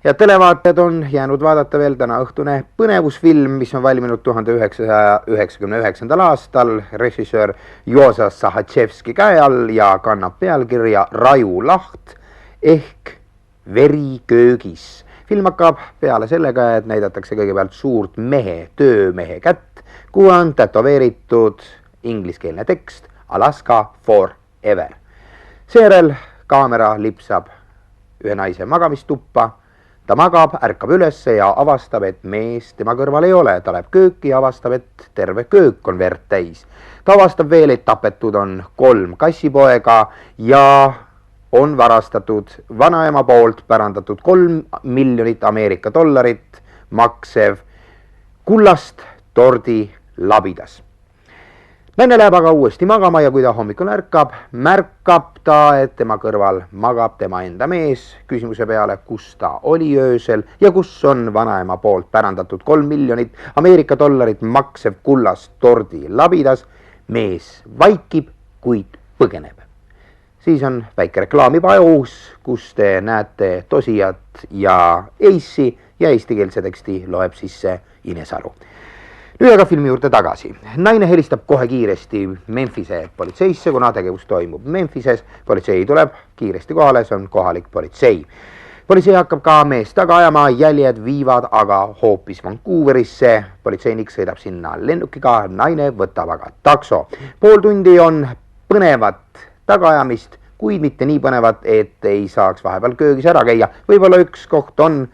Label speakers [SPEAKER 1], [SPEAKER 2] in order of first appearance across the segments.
[SPEAKER 1] Ja televaatajad on jäänud vaadata veel täna õhtune põnevusfilm, mis on valminud 1999. aastal režissöör Joza Sahatševski käe all ja kannab pealkirja Rajulaht ehk Veri köögis. Film hakkab peale sellega, et näidatakse kõigepealt suurt töömehe kätt, kuhu on tätoveeritud ingliskeelne tekst Alaska forever. Seejärel kaamera lipsab ühe naise magamistuppa. Ta magab, ärkab ülesse ja avastab, et mees tema kõrval ei ole. Ta läheb kööki ja avastab, et terve köök on verd täis. Ta avastab veel, et tapetud on 3 kassipoega ja on varastatud vanaema poolt pärandatud 3 miljonit Ameerika dollarit maksev kullast tordi labidas. Naine läheb aga uuesti magama ja kui ta hommikul ärkab, märkab ta, et tema kõrval magab tema enda mees. Küsimuse peale, kus ta oli öösel ja kus on vanaema poolt pärandatud 3 miljonit Ameerika dollarit maksev kullast tordi labidas, mees vaikib, kuid põgeneb. Siis on väike reklaamipaus, kus te näete Tosijat ja Eissi ja eestikeelse teksti loeb sisse Ines Aru. Nüüd aga filmi juurde tagasi. Naine helistab kohe kiiresti Memphise politseisse, kuna tegevus toimub Memphises. Politsei tuleb kiiresti kohale, see on kohalik politsei. Politsei hakkab ka meest taga ajama, jäljed viivad aga hoopis Vancouverisse. Politseinik sõidab sinna lennukiga, naine võtab aga takso. Pool tundi on põnevat tagaajamist, kuid mitte nii põnevat, et ei saaks vahepeal köögis ära käia. Võib-olla üks koht on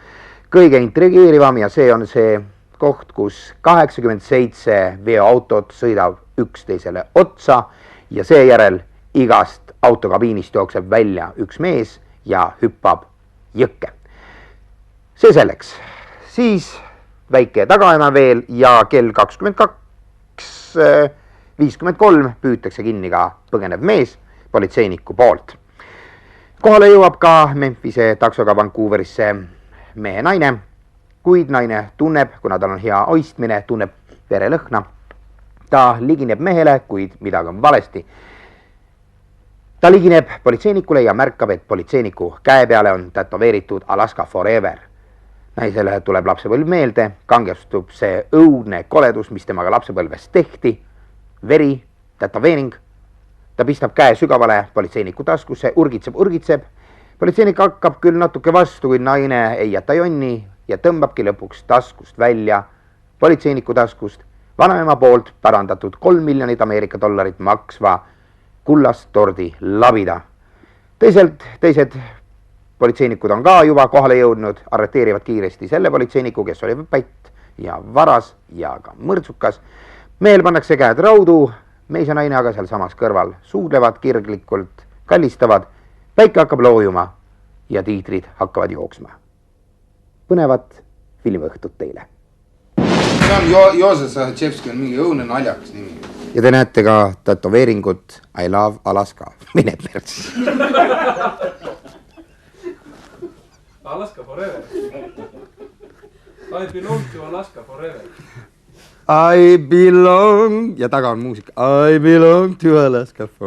[SPEAKER 1] kõige intrigeerivam ja see on see koht, kus 87 veoautot sõidab üksteisele otsa ja seejärel igast autokabiinist jookseb välja üks mees ja hüppab jõkke. See selleks. Siis väike tagaajama veel ja kell 22:53 püütakse kinni ka põgenev mees politseiniku poolt. Kohale jõuab ka Memphise taksoga Vancouverisse mehe naine, kuid naine tunneb, kuna tal on hea oistmine, tunneb verelõhna. Ta ligineb mehele, kuid midagi on valesti. Ta ligineb politseinikule ja märkab, et politseiniku käe peale on tätoveeritud Alaska forever. Naisele tuleb lapsepõlv meelde, kangestub see õudne koledus, mis temaga lapsepõlves tehti. Veri, tätoveering. Ta pistab käe sügavale politseiniku taskusse, urgitseb. Politseinik hakkab küll natuke vastu, kuid naine ei jäta jonni ja tõmbabki lõpuks taskust välja, politseiniku taskust, vanaema poolt pärandatud 3 miljonit Ameerika dollarit maksva kullast tordi labida. Teised politseinikud on ka juba kohale jõudnud, arreteerivad kiiresti selle politseiniku, kes oli pätt ja varas ja ka mõrtsukas. Mehel pannakse käed raudu, mees ja naine aga seal samas kõrval suudlevad kirglikult, kallistavad, päike hakkab loojuma ja tiitrid hakkavad jooksma. Põnevat filmiõhtut teile.
[SPEAKER 2] See on Joza Sahatševski on mingi õudne naljakas nimi.
[SPEAKER 1] Ja te näete ka tätoveeringut I love Alaska. Mine perts.
[SPEAKER 3] Alaska forever. I belong to Alaska forever.
[SPEAKER 1] I belong. Ja taga on muusika. I belong to Alaska forever.